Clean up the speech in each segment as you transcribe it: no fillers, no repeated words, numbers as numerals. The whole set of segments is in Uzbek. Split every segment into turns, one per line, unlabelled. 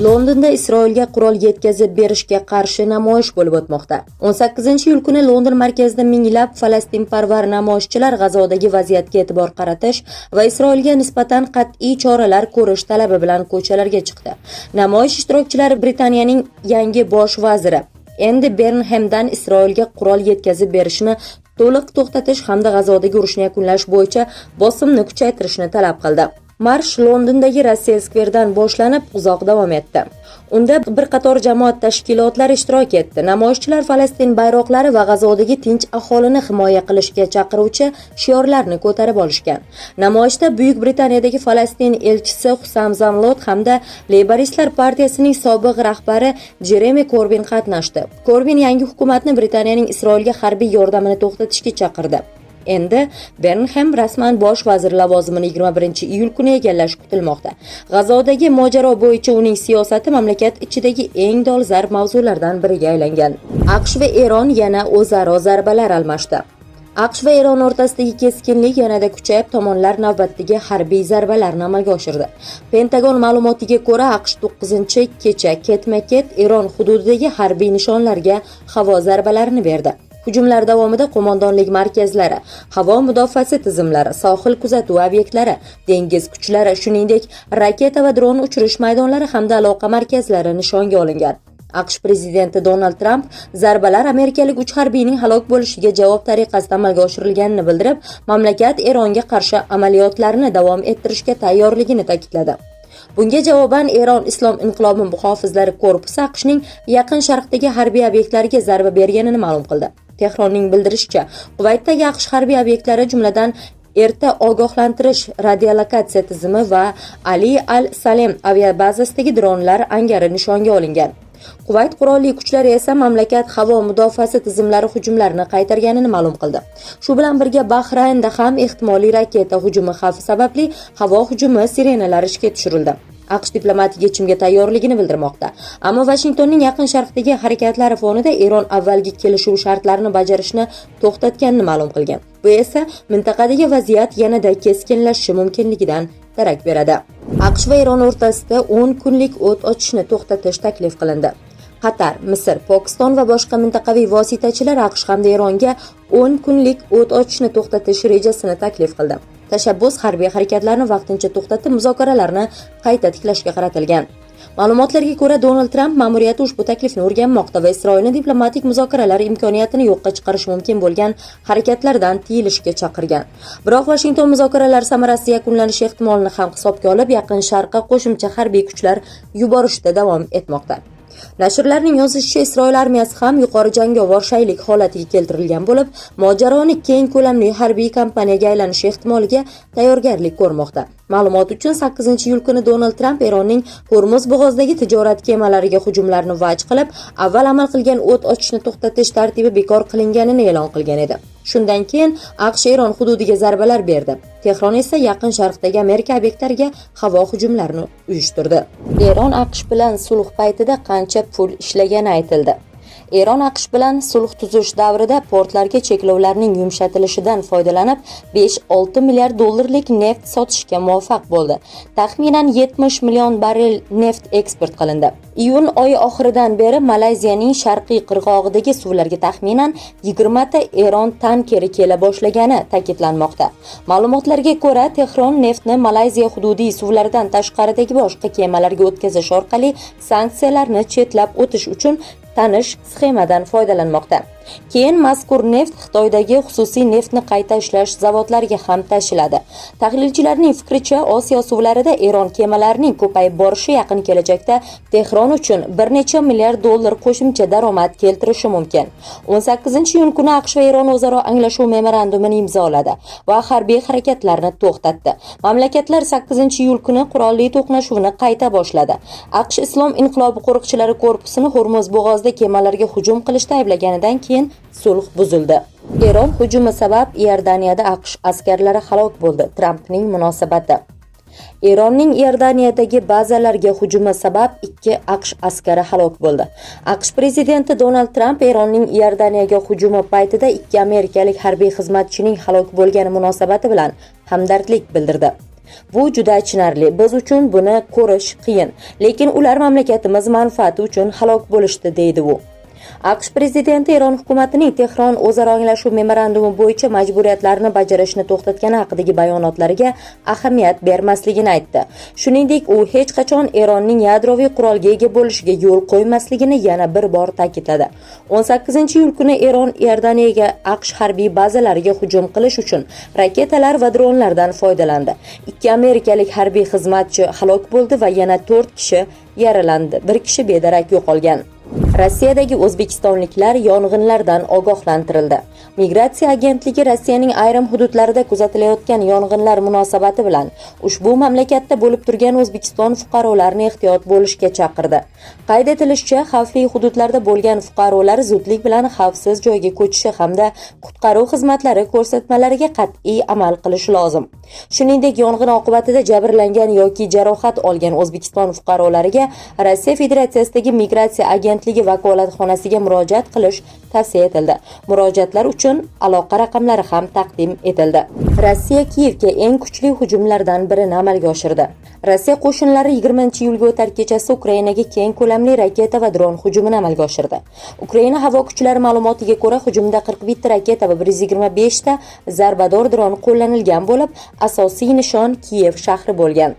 Londonda Isroilga qurol yetkazib berishga qarshi namoyish bo'lib o'tmoqda. 18-iyul kuni London markazida minglab Falastinparvar namoyishchilar G'azodagi vaziyatga e'tibor qaratish va Isroilga nisbatan qat'iy choralar ko'rish talabi bilan ko'chalarga chiqdi. Namoyish ishtirokchilari Britaniyaning yangi bosh vaziri Endi Bernhamdan Isroilga qurol yetkazib berishni to'liq to'xtatish hamda G'azodagi urushni yakunlash bo'yicha bosimni kuchaytirishni talab qildi. Marsh Londondagi Russell Square'dan boshlanib uzoq davom etdi. Unda bir qator jamoat tashkilotlari ishtirok etdi. Namoyishchilar Falastin bayroqlari va G'azodagi tinch aholini himoya qilishga chaqiruvchi shiorlarni ko'tarib olishgan. Namoyishda Buyuk Britaniyadagi Falastin elchisi Hussam Zamlot hamda Laboristlar partiyasining sobiq rahbari Jeremy Corbyn qatnashdi. Corbyn yangi hukumatni Britaniyaning Isroilga harbiy yordamini to'xtatishga chaqirdi. Endi Bernham rasman bosh vazir lavozimini 21-iyul kuni egallashi kutilmoqda. G'azodagi mojaro bo'yicha uning siyosati mamlakat ichidagi eng dolzarb mavzulardan biriga aylangan. AQSh va Eron yana o'zaro zarbalar almashdi. AQSh va Eron o'rtasidagi keskinlik yanada kuchayib, tomonlar navbatdagi harbiy zarbalarni amalga oshirdi. Pentagon ma'lumotiga ko'ra, AQSh 9-kecha ketma-ket Eron hududidagi harbiy nishonlarga havo zarbalarini berdi. Hujumlar davomida qo'mondonlik markazlari, havo mudofaasi tizimlari, sohil kuzatuv obyektlari, dengiz kuchlari, shuningdek raketa va dron uchirish maydonlari hamda aloqa markazlari nishonga olingan. AQSh prezidenti Donald Trump zarbalar amerikalik 3 harbiyning halok bo'lishiga javob tariqasida amalga oshirilganini bildirib, mamlakat Eronga qarshi amaliyotlarni davom ettirishga tayyorligini ta'kidladi. Bunga javoban Eron Islom inqilobi muhofizlari korpusi AQShning yaqin sharqdagi harbiy obyektlariga zarba berganini ma'lum qildi. Tehronning bildirishicha, Quvaytdagi AQSh harbiy obyektlari jumladan erta ogohlantirish radiolokatsiya tizimi va Ali al-Salem aviabazasidagi dronlar angari nishonga olingan. Quvayt qurolli kuchlari esa mamlakat havo mudofaasi tizimlari hujumlarini qaytarganini ma'lum qildi. Shu bilan birga Bahraynda ham ehtimoliy raketa hujumi xavfi sababli havo hujumi sirenalari ishga tushirildi. AQSh diplomatik yechimga tayyorligini bildirmoqda. Ammo Washingtonning yaqin sharqdagi harakatlari fonida Eron avvalgi kelishuv shartlarini bajarishni to'xtatganini ma'lum qilgan. Bu esa mintaqadagi vaziyat yanada keskinlashishi mumkinligidan darak beradi. AQSh va Eron o'rtasida 10 kunlik o't ochishni to'xtatish taklif qilindi. Qatar, Misr, Pokiston va boshqa mintaqaviy vositachilar AQSh hamda Eronga 10 kunlik o't ochishni to'xtatish rejasini taklif qildi. Tashabbus harbiy harakatlarni vaqtincha to'xtatib, muzokaralarni qayta tiklashga qaratilgan. Ma'lumotlarga ko'ra, Donald Trump ma'muriyati ushbu taklifni o'rganmoqda va Isroilni diplomatik muzokaralar imkoniyatini yo'qqa chiqarish mumkin bo'lgan harakatlardan tiyilishga chaqirgan. Biroq Washington muzokaralar samarasiz yakunlanishi ehtimolini ham hisobga olib, yaqin sharqqa qo'shimcha harbiy kuchlar yuborishda davom etmoqda. Nashrlarning yozishicha, Isroil armiyasi ham yuqori jangovar shaylik holatiga keltirilgan bo'lib, mojaroni keng ko'lamli harbiy kampaniyaga aylanishi ehtimoliga tayyorgarlik ko'rmoqda. Ma'lumot uchun 8-iyul kuni Donald Trump Eronning Hormuz bo'g'ozidagi tijorat kemalariga hujumlarni vaj qilib, avval amal qilgan o't ochishni to'xtatish tartibi bekor qilinganini e'lon qilgan edi. Shundan keyin AQSh Eron hududiga zarbalar berdi. Tehron esa yaqin sharqdagi Amerika obyektlariga havo hujumlarini uyushtirdi. Eron AQSh bilan sulh paytida qancha pul ishlagani aytildi. Eron AQSh bilan sulh tuzish davrida portlarga cheklovlarning yumshatilishidan foydalanib 5-6 milliard dollarlik neft sotishga muvaffaq bo'ldi. Taxminan 70 million barrel neft eksport qilindi. Iyun oyi oxiridan beri Malayziyaning sharqiy qirg'og'idagi suvlarga taxminan 20 ta Eron tankeri kela boshlagani ta'kidlanmoqda. Ma'lumotlarga ko'ra, Tehron neftni Malayziya hududiy suvlaridan tashqaridagi boshqa kemalarga o'tkazish orqali sanksiyalarni chetlab o'tish uchun tanish sxemadan foydalanmoqda. Keyin mazkur neft Xitoydagi xususiy neftni qayta ishlash zavodlariga ham tashiladi. Tahlilchilarning fikricha, Osiyo suvlarida Eron kemalarining ko'payib borishi yaqin kelajakda Tehron uchun bir necha milliard dollar qo'shimcha daromad keltirishi mumkin. 18-iyun kuni AQSh va Eron o'zaro anglashuv memorandumini imzoladi va harbiy harakatlarni to'xtatdi. Mamlakatlar 8-iyul kuni qurolli to'qnashuvni qayta boshladi. AQSh Islom inqilobi qo'riqchilari korpusini Hormuz bo'g'ozida kemalarga hujum qilishda ayblaganidan keyin sulh buzildi. Eron hujumi sabab Iordaniyada AQSh askarlari halok bo'ldi. Trampning munosabati. Eronning Iordaniyadagi bazalarga hujumi sabab 2 AQSh askari halok bo'ldi. AQSh prezidenti Donald Trump Eronning Iordaniyaga hujumi paytida 2 amerikalik harbiy xizmatchining halok bo'lgani munosabati bilan hamdardlik bildirdi. Bu juda achinarli. Biz uchun buni ko'rish qiyin, lekin ular mamlakatimiz manfaati uchun halok bo'lishdi, deydi u. AQSh prezidenti Eron hukumatining Tehron o'zaro anglashuv memorandumi bo'yicha majburiyatlarni bajarishni to'xtatgani haqidagi bayonotlariga ahamiyat bermasligini aytdi. Shuningdek, u hech qachon Eronning yadroviy qurolga ega bo'lishiga yo'l qo'ymasligini yana bir bor ta'kidladi. 18-iyul kuni Eron Iordaniyaga AQSh harbiy bazalariga hujum qilish uchun raketalar va dronlardan foydalandi. 2 amerikalik harbiy xizmatchi halok bo'ldi va yana 4 kishi yaralandi. 1 kishi bedarak yo'qolgan. Rossiyadagi o'zbekistonliklar yong'inlardan ogohlantirildi. Migratsiya agentligi Rossiyaning ayrim hududlarida kuzatilayotgan yong'inlar munosabati bilan ushbu mamlakatda bo'lib turgan O'zbekiston fuqarolarini ehtiyot bo'lishga chaqirdi. Qayd etilishicha, xavfli hududlarda bo'lgan fuqarolar zudlik bilan xavfsiz joyga ko'chishi hamda qutqaruv xizmatlari ko'rsatmalariga qat'iy amal qilishi lozim. Shuningdek, yong'in oqibatida jabrlangan yoki jarohat olgan O'zbekiston fuqarolariga Rossiya Federatsiyasidagi migratsiya agentligi vakolatxonasiga murojaat qilish tavsiya etildi. Murojaatlar uchun aloqa raqamlari ham taqdim etildi. Rossiya Kiyevga eng kuchli hujumlardan birini amalga oshirdi. Rossiya qo'shinlari 20-iyulga o'tar kechasi Ukrainaga keng ko'lamli raketa va dron hujumini amalga oshirdi. Ukraina havo kuchlari ma'lumotiga ko'ra, hujumda 41 raketa va 125 ta zarbador dron qo'llanilgan bo'lib, asosiy nishon Kiyev shahri bo'lgan.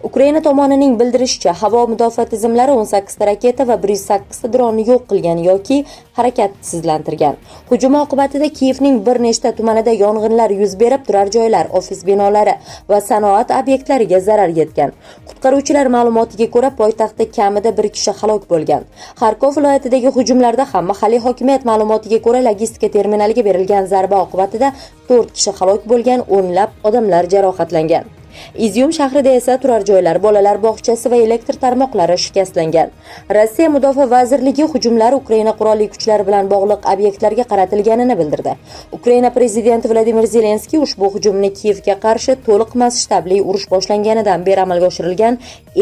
Ukraina tomonining bildirishicha, havo mudofaa tizimlari 18 ta raketa va 108 ta dronni yo'q qilgan yoki harakatsizlantirgan. Hujum oqibatida Kiyevning bir nechta tumanida yong'inlar yuz berib, turar joylar, ofis binolari va sanoat obyektlariga zarar yetgan. Qutqaruvchilar ma'lumotiga ko'ra, poytaxtda kamida 1 kishi halok bo'lgan. Xarkov viloyatidagi hujumlarda ham mahalliy hokimiyat ma'lumotiga ko'ra, logistika terminaliga berilgan zarba oqibatida 4 kishi halok bo'lgan, o'nlab odamlar jarohatlangan. Izyum shahrida esa turar joylar, bolalar bog'chasi va elektr tarmoqlari shikastlangan. Rossiya Mudofaa vazirligi hujumlar Ukraina qurolli kuchlari bilan bog'liq obyektlarga qaratilganini bildirdi. Ukraina prezidenti Vladimir Zelenskiy ushbu hujumni Kiyevga qarshi to'liq masshtabli urush boshlanganidan beri amalga oshirilgan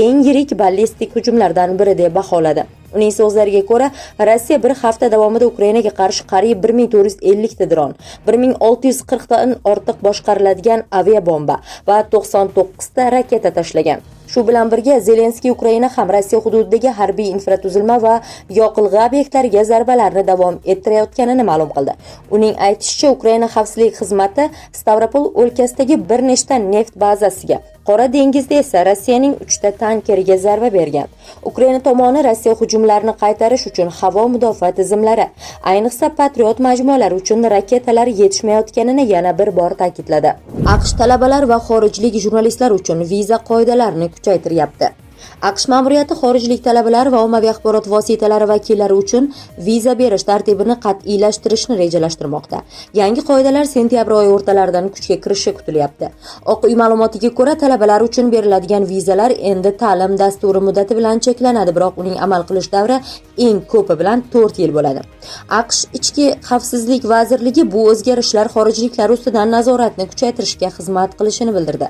eng yirik ballistik hujumlardan biri deb baholadi. Uning so'zlariga ko'ra, Rossiya bir hafta davomida Ukrainaga qarshi qariyb 1450 ta dron, 1640 dan ortiq boshqariladigan aviabomba va 99 ta raketa tashlagan. Shu bilan birga Zelenskiy Ukraina ham Rossiya hududidagi harbiy infratuzilma va yoqilg'i obyektlariga zarbalarni davom ettirayotganini ma'lum qildi. Uning aytishicha, Ukraina xavfsizlik xizmati Stavropol o'lkasidagi bir nechta neft bazasiga, Qora dengizda esa Rossiyaning 3 ta tankeriga zarba bergan. Ukraina tomoni Rossiya hujumlarini qaytarish uchun havo mudofaa tizimlari, ayniqsa Patriot majmualari uchun raketalar yetishmayotganini yana bir bor ta'kidladi. AQSh talabalar va xorijlik jurnalistlar uchun viza qoidalarini kuchaytiryapti. AQSh ma'muriyati xorijlik talabalar va ommaviy axborot vositalari vakillari uchun viza berish tartibini qat'iylashtirishni rejalashtirmoqda. Yangi qoidalar sentyabr oyi o'rtalaridan kuchga kirishi kutilyapti. Oq uy ma'lumotiga ko'ra, talabalar uchun beriladigan vizalar endi ta'lim dasturi muddati bilan cheklanadi, biroq uning amal qilish davri eng ko'pi bilan 4 yil bo'ladi. AQSh Ichki xavfsizlik vazirligi bu o'zgarishlar xorijliklar ustidan nazoratni kuchaytirishga xizmat qilishini bildirdi.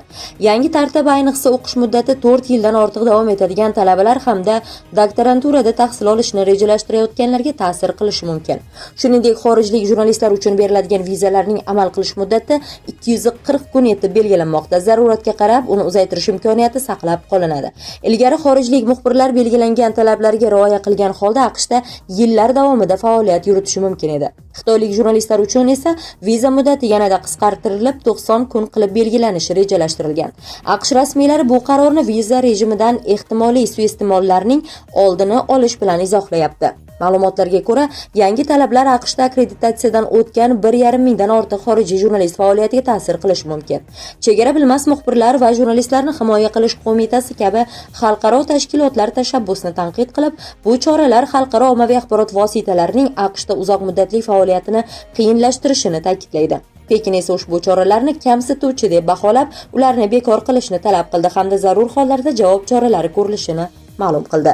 Yangi tartib ayniqsa o'qish muddati 4 yildan ortiq davom etadigan talabalar hamda doktoranturada tahsil olishni rejalashtirayotganlarga ta'sir qilishi mumkin. Shuningdek, xorijlik jurnalistlar uchun beriladigan vizalarning amal qilish muddati 240 kun etib belgilanmoqda. Zaruratga qarab uni uzaytirish imkoniyati saqlab qolinadi. Ilgari xorijlik muxbirlar belgilangan talablarga rioya qilgan holda AQShda yillar davomida faoliyat yuritishi mumkin edi. Xitoylik jurnalistlar uchun esa viza muddati yanada qisqartirilib 90 kun qilib belgilanishi rejalashtirilgan. AQSh rasmiylari bu qarorni viza rejimidan ehtimoliy suiiste'mollarning oldini olish bilan izohlayapti. Ma'lumotlarga ko'ra, yangi talablar AQShda akkreditatsiyadan o'tgan 1,5 mingdan ortiq xorijiy jurnalist faoliyatiga ta'sir qilishi mumkin. Chegara bilmas muxbirlar va jurnalistlarni himoya qilish qo'mitasi kabi xalqaro tashkilotlar tashabbusni tanqid qilib, bu choralar xalqaro ommaviy axborot vositalarining AQShda uzoq muddatli faoliyatini qiyinlashtirishini ta'kidlaydi. Pekin esa ushbu choralarni kamsituvchi deb baholab, ularni bekor qilishni talab qildi hamda zarur hollarda javob choralari ko'rilishini ma'lum qildi.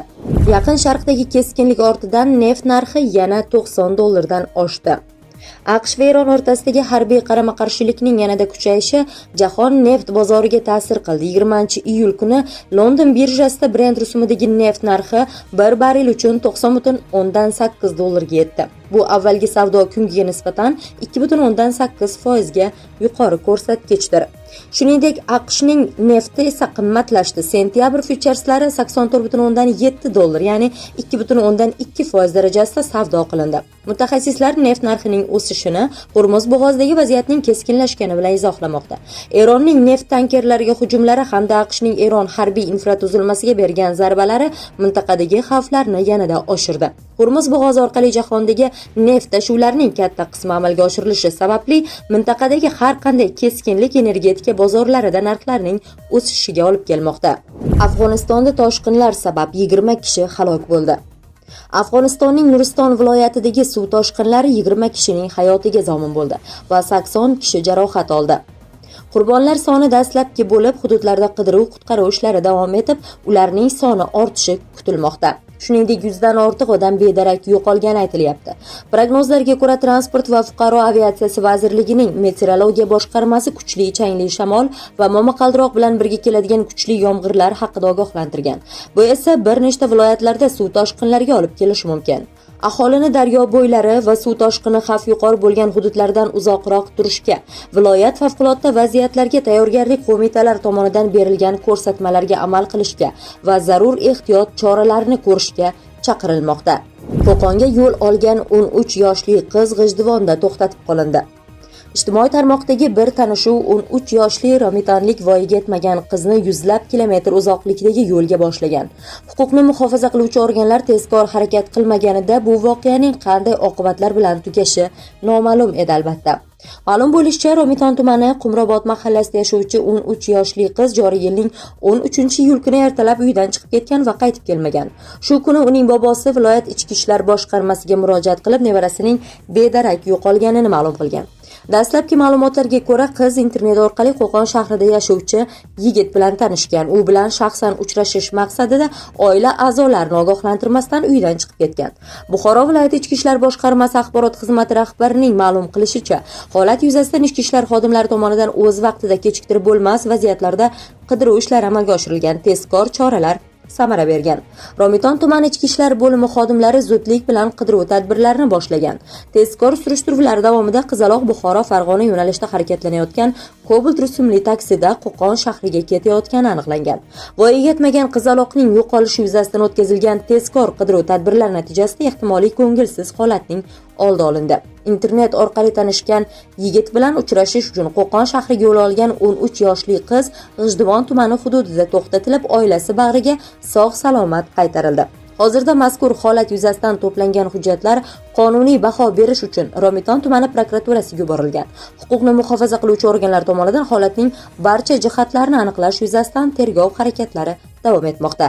Yaqin Sharqdagi keskinlik ortidan neft narxi yana $90 oshdi. AQSh va Eron o'rtasidagi harbiy qarama-qarshilikning yanada kuchayishi jahon neft bozoriga ta'sir qildi. 20-iyul kuni London birjasida Brent rusumidagi neft narxi 1 barrel uchun $90.8 ga yetdi. Bu avvalgi savdo kungiga nisbatan 2.8% ga yuqori ko'rsatkichdir. Shuningdek, AQShning nefti esa qimmatlashdi. Sentyabr fyucherslari $84,7, ya'ni 2,2% darajasida savdo qilindi. Mutaxassislar neft narxining o'sishini Hormuz bo'g'ozidagi vaziyatning keskinlashgani bilan izohlamoqda. Eronning neft tankerlariga hujumlari hamda AQShning Eron harbiy infratuzilmasiga bergan zarbalari mintaqadagi xavflarni yanada oshirdi. Hormuz bo'g'ozi orqali jahondagi neft tashuvlarining katta qismi amalga oshirilishi sababli mintaqadagi har qanday keskinlik energetika bozorlarida narxlarning o'sishiga olib kelmoqda. Afg'onistonda toshqinlar sabab 20 kishi halok bo'ldi. Afg'onistonning Nuriston viloyatidagi suv toshqinlari 20 kishining hayotiga zomin bo'ldi va 80 kishi jarohat oldi. Qurbonlar soni dastlabki bo'lib, hududlarda qidiruv-qutqaruv ishlari davom etib, ularning soni ortishi kutilmoqda. Shuningdek, 100 dan ortiq odam bedarak yo'qolgani aytilyapti. Prognozlarga ko'ra, Transport va fuqaro aviatsiyasi vazirligining meteorologiya boshqarmasi kuchli changli shamol va momaqaldiroq bilan birga keladigan kuchli yomg'irlar haqida ogohlantirgan. Bu esa bir nechta viloyatlarda suv toshqinlariga olib kelishi mumkin. Aholini daryo bo'ylari va suv toshqini xavf yuqori bo'lgan hududlardan uzoqroq turishga, viloyat favqulodda vaziyatlarga tayyorgarlik qo'mitalari tomonidan berilgan ko'rsatmalarga amal qilishga va zarur ehtiyot choralarini ko'rishga chaqirilmoqda. Qo'qonga yo'l olgan 13 yoshli qiz G'ijduvonda to'xtatib qolindi. Ijtimoiy tarmoqdagi bir tanishuv 13 yoshli romitanlik voyaga yetmagan qizni yuzlab kilometr uzoqlikdagi yo'lga boshlagan. Huquqni muhofaza qiluvchi organlar tezkor harakat qilmaganida bu voqeaning qanday oqibatlar bilan tugashi noma'lum edi albatta. Ma'lum bo'lishicha, Romitan tumani Qumrobod mahallasida yashovchi 13 yoshli qiz joriy yilning 13-iyul kuni ertalab uyidan chiqib ketgan va qaytib kelmagan. Shu kuni uning bobosi viloyat ichki ishlar boshqarmasiga murojaat qilib, nevarasining bedarak yo'qolganini ma'lum qilgan. Dastlabki ma'lumotlarga ko'ra, qiz internet orqali Qo'qon shahrida yashovchi yigit bilan tanishgan. U bilan shaxsan uchrashish maqsadida oila a'zolarini ogohlantirmasdan uyidan chiqib ketgan. Buxoro viloyati ichki ishlar boshqarmasi axborot xizmati rahbarining ma'lum qilishicha, holat yuzasidan ichki ishlar xodimlari tomonidan o'z vaqtida kechiktirib bo'lmas vaziyatlarda qidiruv ishlari amalga oshirilgan, tezkor choralar samara bergan. Romitan tumani ichki ishlar bo'limi xodimlari zudlik bilan qidiruv tadbirlarini boshlagan. Tezkor surishtiruvlar davomida Qizaloq Buxoro Farg'ona yo'nalishida harakatlanayotgan Cobalt rusumli taksida Qo'qon shahriga ketayotgani aniqlangan. Voyaga yetmagan qizaloqning yo'qolishi yuzasidan o'tkazilgan tezkor qidiruv tadbirlari natijasida ehtimoliy ko'ngilsiz holatning oldi olindi. Internet orqali tanishgan yigit bilan uchrashish uchun Qo'qon shahriga yo'l olgan 13 yoshli qiz G'ijduvon tumani hududida to'xtatilib, oilasi bag'riga sog'-salomat qaytarildi. Hozirda mazkur holat yuzasidan to'plangan hujjatlar qonuniy baho berish uchun Romitan tumani prokuraturasiga yuborilgan. Huquqni muhofaza qiluvchi organlar tomonidan holatning barcha jihatlarini aniqlash yuzasidan tergov harakatlari davom etmoqda.